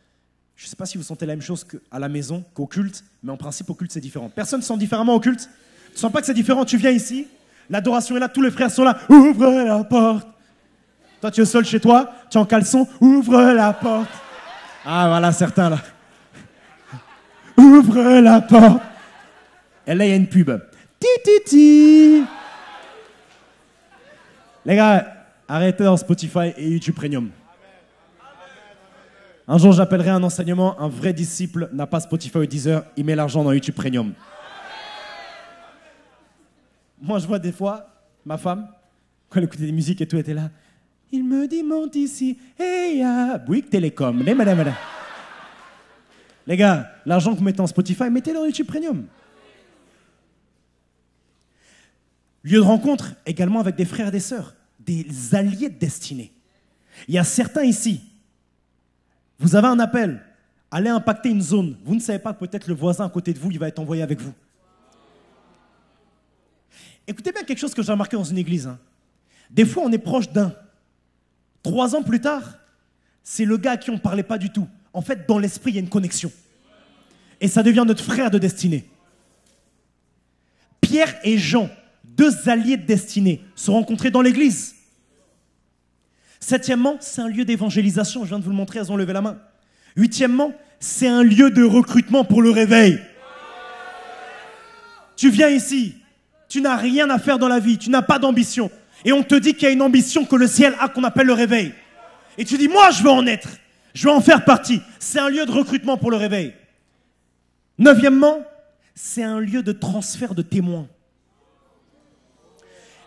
Je ne sais pas si vous sentez la même chose qu'à la maison, qu'au culte, mais en principe, au culte, c'est différent. Personne ne sent différemment au culte? Tu ne sens pas que c'est différent? Tu viens ici, l'adoration est là, tous les frères sont là. Ouvre la porte. Toi, tu es seul chez toi, tu es en caleçon. Ouvre la porte. Ah, voilà, certains là. Ouvre la porte. Et là, il y a une pub. Ti. Les gars, arrêtez dans Spotify et YouTube Premium. Un jour, j'appellerai un enseignement, un vrai disciple n'a pas Spotify ou Deezer, il met l'argent dans YouTube Premium. Moi, je vois des fois, ma femme, quand elle écoutait des musiques et tout, elle était là. Il me dit, monte ici, hey, Bouygues Télécom, madame. Les gars, l'argent que vous mettez en Spotify, mettez-le dans YouTube Premium. Lieu de rencontre, également avec des frères et des sœurs, des alliés de destinée. Il y a certains ici, vous avez un appel, allez impacter une zone. Vous ne savez pas que peut-être le voisin à côté de vous, il va être envoyé avec vous. Écoutez bien quelque chose que j'ai remarqué dans une église. Des fois, on est proche d'un. 3 ans plus tard, c'est le gars à qui on ne parlait pas du tout. En fait, dans l'esprit, il y a une connexion. Et ça devient notre frère de destinée. Pierre et Jean, deux alliés de destinée, se rencontrés dans l'église. Septièmement, c'est un lieu d'évangélisation. Je viens de vous le montrer, elles ont levé la main. Huitièmement, c'est un lieu de recrutement pour le réveil. Tu viens ici, tu n'as rien à faire dans la vie, tu n'as pas d'ambition. Et on te dit qu'il y a une ambition que le ciel a qu'on appelle le réveil. Et tu dis, moi je veux en être, je veux en faire partie. C'est un lieu de recrutement pour le réveil. Neuvièmement, c'est un lieu de transfert de témoins.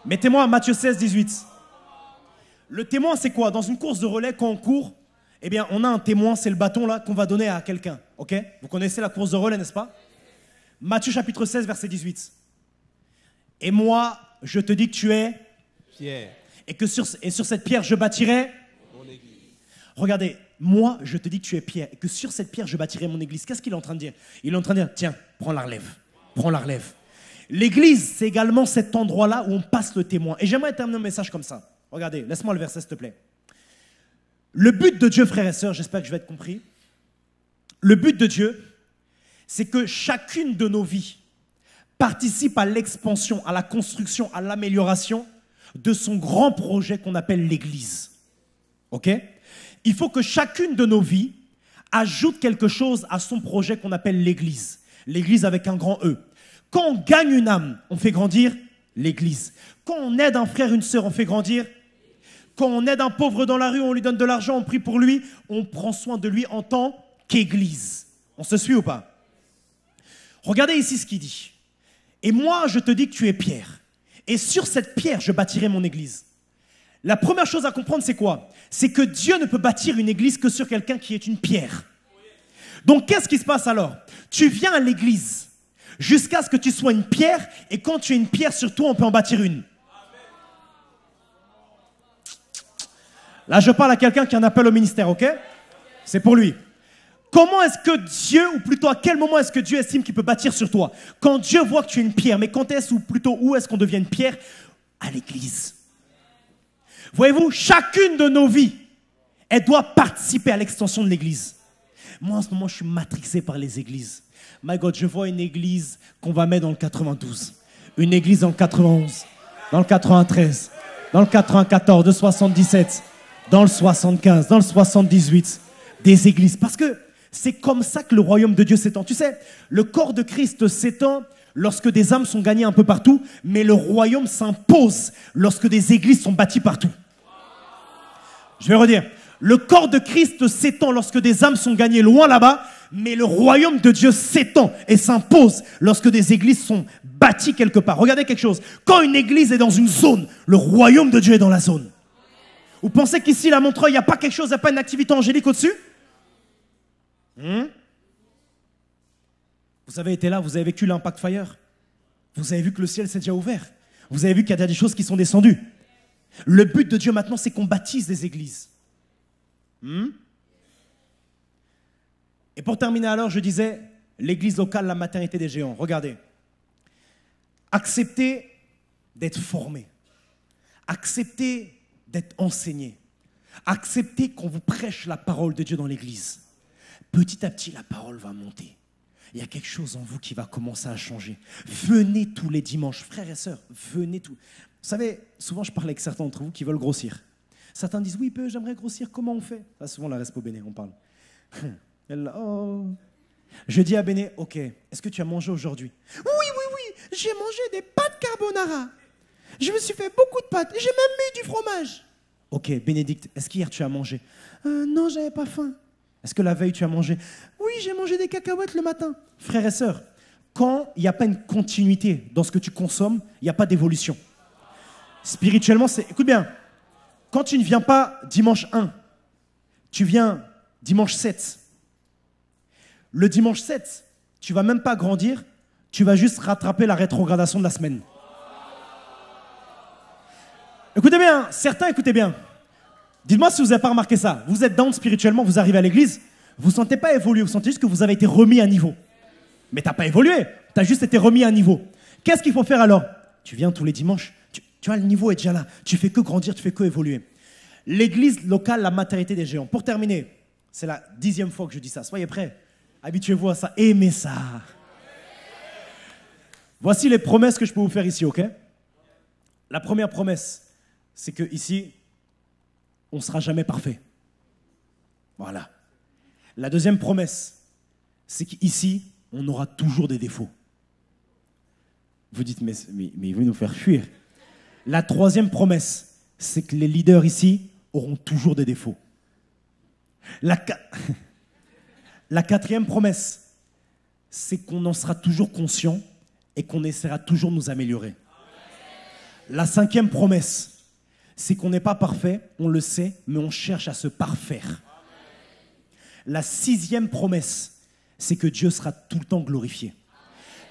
Mettez-moi Matthieu 16, 18. Le témoin, c'est quoi? Dans une course de relais, quand on court, eh bien, on a un témoin, c'est le bâton là qu'on va donner à quelqu'un. Ok? Vous connaissez la course de relais, n'est-ce pas? Matthieu chapitre 16, verset 18. Et moi, je te dis que tu es Pierre. Et que sur cette pierre, je bâtirai Mon église. Regardez, moi, je te dis que tu es Pierre et que sur cette pierre, je bâtirai mon église. Qu'est-ce qu'il est en train de dire? Il est en train de dire, tiens, prends la relève. Prends la relève. L'église, c'est également cet endroit-là où on passe le témoin. Et j'aimerais terminer un message comme ça. Regardez, laisse-moi le verset, s'il te plaît. Le but de Dieu, frères et sœurs, j'espère que je vais être compris. Le but de Dieu, c'est que chacune de nos vies participe à l'expansion, à la construction, à l'amélioration de son grand projet qu'on appelle l'Église. Ok? Il faut que chacune de nos vies ajoute quelque chose à son projet qu'on appelle l'Église. L'Église avec un grand E. Quand on gagne une âme, on fait grandir l'Église. Quand on aide un frère, une sœur, on fait grandir. Quand on aide un pauvre dans la rue, on lui donne de l'argent, on prie pour lui, on prend soin de lui en tant qu'Église. On se suit ou pas? Regardez ici ce qu'il dit. Et moi, je te dis que tu es Pierre. Et sur cette pierre, je bâtirai mon église. La première chose à comprendre, c'est quoi? C'est que Dieu ne peut bâtir une église que sur quelqu'un qui est une pierre. Donc, qu'est-ce qui se passe alors? Tu viens à l'église jusqu'à ce que tu sois une pierre. Et quand tu es une pierre, sur toi, on peut en bâtir une. Là, je parle à quelqu'un qui a un appel au ministère, ok? C'est pour lui. Comment est-ce que Dieu, ou plutôt à quel moment est-ce que Dieu estime qu'il peut bâtir sur toi? Quand Dieu voit que tu es une pierre, mais quand est-ce, ou plutôt où est-ce qu'on devient une pierre? À l'église. Voyez-vous, chacune de nos vies, elle doit participer à l'extension de l'église. Moi, en ce moment, je suis matrixé par les églises. My God, je vois une église qu'on va mettre dans le 92, une église dans le 91, dans le 93, dans le 94, de 77, dans le 75, dans le 78, des églises. Parce que c'est comme ça que le royaume de Dieu s'étend. Tu sais, le corps de Christ s'étend lorsque des âmes sont gagnées un peu partout, mais le royaume s'impose lorsque des églises sont bâties partout. Je vais redire. Le corps de Christ s'étend lorsque des âmes sont gagnées loin là-bas, mais le royaume de Dieu s'étend et s'impose lorsque des églises sont bâties quelque part. Regardez quelque chose. Quand une église est dans une zone, le royaume de Dieu est dans la zone. Vous pensez qu'ici, la Montreuil, il n'y a pas quelque chose, il n'y a pas une activité angélique au-dessus? Vous avez été là, vous avez vécu l'Impact Fire. Vous avez vu que le ciel s'est déjà ouvert. Vous avez vu qu'il y a des choses qui sont descendues. Le but de Dieu maintenant, c'est qu'on bâtisse des églises. Et pour terminer alors, je disais, l'église locale, la maternité des géants. Regardez. Acceptez d'être formé. Acceptez d'être enseigné. Acceptez qu'on vous prêche la parole de Dieu dans l'église. Petit à petit, la parole va monter. Il y a quelque chose en vous qui va commencer à changer. Venez tous les dimanches, frères et sœurs, venez tous. Vous savez, souvent je parle avec certains d'entre vous qui veulent grossir. Certains disent, oui, j'aimerais grossir, comment on fait? Là, souvent, la Respo Béné, on parle. Elle, oh. Je dis à Béné, ok, est-ce que tu as mangé aujourd'hui? Oui, j'ai mangé des pâtes carbonara. Je me suis fait beaucoup de pâtes, j'ai même mis du fromage. Ok, Bénédicte, est-ce qu'hier tu as mangé? Non, j'avais pas faim. Est-ce que la veille tu as mangé? Oui, j'ai mangé des cacahuètes le matin. Frères et sœurs, quand il n'y a pas une continuité dans ce que tu consommes, il n'y a pas d'évolution. Spirituellement, écoute bien, quand tu ne viens pas dimanche 1, tu viens dimanche 7. Le dimanche 7, tu ne vas même pas grandir, tu vas juste rattraper la rétrogradation de la semaine. Écoutez bien, certains écoutez bien. Dites-moi si vous n'avez pas remarqué ça. Vous êtes down spirituellement, vous arrivez à l'église, vous ne sentez pas évoluer, vous sentez juste que vous avez été remis à niveau. Mais tu n'as pas évolué, tu as juste été remis à niveau. Qu'est-ce qu'il faut faire alors? Tu viens tous les dimanches, tu vois, le niveau est déjà là. Tu fais que grandir, tu fais que évoluer. L'église locale, la maturité des géants. Pour terminer, c'est la 10e fois que je dis ça. Soyez prêts. Habituez-vous à ça. Aimez ça. Voici les promesses que je peux vous faire ici, ok? La première promesse, c'est que ici, on ne sera jamais parfait. Voilà. La deuxième promesse, c'est qu'ici, on aura toujours des défauts. Vous dites, mais il veut nous faire fuir. La troisième promesse, c'est que les leaders ici auront toujours des défauts. La quatrième promesse, c'est qu'on en sera toujours conscient et qu'on essaiera toujours de nous améliorer. La cinquième promesse, c'est qu'on n'est pas parfait, on le sait, mais on cherche à se parfaire. La sixième promesse, c'est que Dieu sera tout le temps glorifié.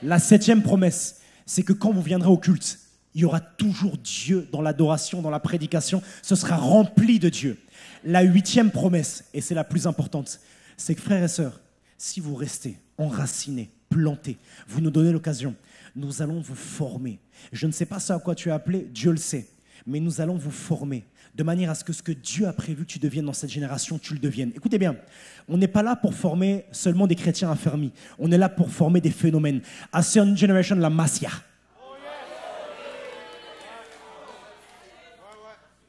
La septième promesse, c'est que quand vous viendrez au culte, il y aura toujours Dieu dans l'adoration, dans la prédication. Ce sera rempli de Dieu. La huitième promesse, et c'est la plus importante, c'est que frères et sœurs, si vous restez enracinés, plantés, vous nous donnez l'occasion, nous allons vous former. Je ne sais pas ce à quoi tu es appelé, Dieu le sait, mais nous allons vous former de manière à ce que Dieu a prévu que tu deviennes dans cette génération, tu le deviennes. Écoutez bien, on n'est pas là pour former seulement des chrétiens affermis, on est là pour former des phénomènes. À cette génération, la Masia.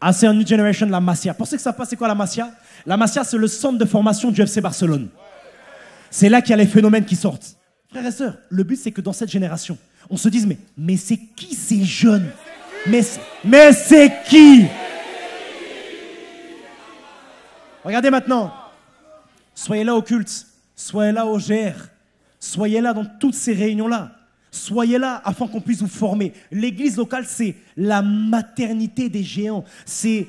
À cette new generation, la Masia. Pour ceux que ça passe, c'est quoi la Masia? La Masia, c'est le centre de formation du FC Barcelone. C'est là qu'il y a les phénomènes qui sortent. Frères et sœurs, le but, c'est que dans cette génération, on se dise, mais c'est qui ces jeunes? Mais c'est qui? Regardez maintenant. Soyez là au culte. Soyez là au GR. Soyez là dans toutes ces réunions-là. Soyez là afin qu'on puisse vous former. L'église locale, c'est la maternité des géants. C'est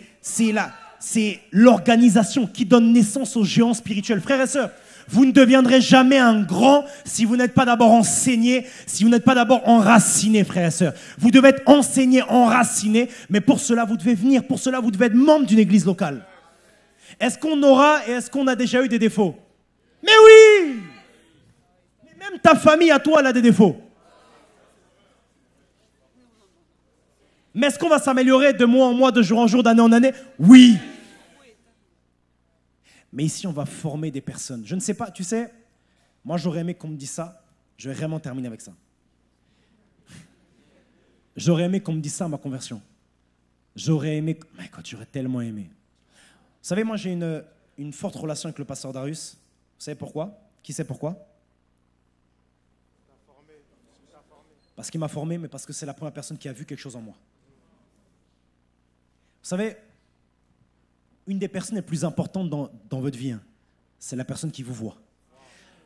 l'organisation qui donne naissance aux géants spirituels. Frères et sœurs, vous ne deviendrez jamais un grand si vous n'êtes pas d'abord enseigné, si vous n'êtes pas d'abord enraciné, frères et sœurs. Vous devez être enseigné, enraciné, mais pour cela, vous devez venir. Pour cela, vous devez être membre d'une église locale. Est-ce qu'on aura et est-ce qu'on a déjà eu des défauts? Mais oui! Mais même ta famille à toi, elle a des défauts. Mais est-ce qu'on va s'améliorer de mois en mois, de jour en jour, d'année en année? Oui. Mais ici, on va former des personnes. Je ne sais pas, tu sais, moi j'aurais aimé qu'on me dise ça. Je vais vraiment terminer avec ça. J'aurais aimé qu'on me dise ça à ma conversion. J'aurais aimé, mais quand j'aurais tellement aimé. Vous savez, moi j'ai une forte relation avec le pasteur Darius. Vous savez pourquoi? Qui sait pourquoi? Parce qu'il m'a formé, mais parce que c'est la première personne qui a vu quelque chose en moi. Vous savez, une des personnes les plus importantes dans votre vie, c'est la personne qui vous voit.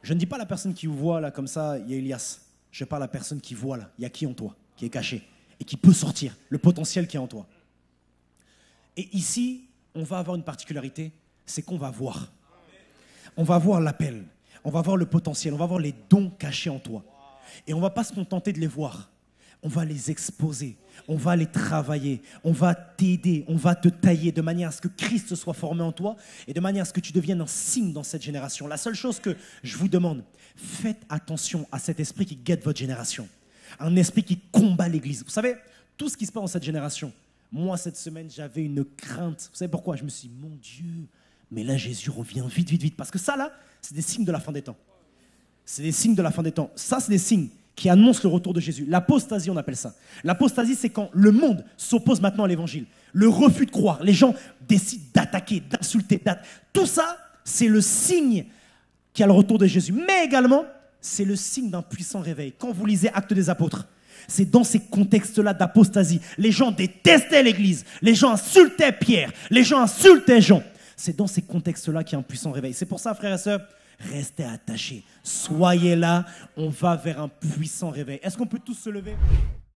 Je ne dis pas la personne qui vous voit, là, comme ça, il y a Elias. Je parle à la personne qui voit, là. Il y a qui en toi, qui est caché, et qui peut sortir, le potentiel qui est en toi. Et ici, on va avoir une particularité, c'est qu'on va voir. On va voir l'appel, on va voir le potentiel, on va voir les dons cachés en toi. Et on ne va pas se contenter de les voir. On va les exposer, on va les travailler, on va t'aider, on va te tailler de manière à ce que Christ soit formé en toi et de manière à ce que tu deviennes un signe dans cette génération. La seule chose que je vous demande, faites attention à cet esprit qui guette votre génération. Un esprit qui combat l'Église. Vous savez, tout ce qui se passe dans cette génération, moi cette semaine j'avais une crainte. Vous savez pourquoi? Je me suis dit, mon Dieu, mais là Jésus revient vite, vite, vite. Parce que ça là, c'est des signes de la fin des temps. C'est des signes de la fin des temps. Ça, c'est des signes qui annoncent le retour de Jésus. L'apostasie, on appelle ça. L'apostasie, c'est quand le monde s'oppose maintenant à l'évangile. Le refus de croire. Les gens décident d'attaquer, d'insulter. Tout ça, c'est le signe qu'il y a le retour de Jésus. Mais également, c'est le signe d'un puissant réveil. Quand vous lisez Actes des Apôtres, c'est dans ces contextes-là d'apostasie. Les gens détestaient l'Église. Les gens insultaient Pierre. Les gens insultaient Jean. C'est dans ces contextes-là qu'il y a un puissant réveil. C'est pour ça, frères et sœurs, restez attachés, soyez là, on va vers un puissant réveil. Est-ce qu'on peut tous se lever ?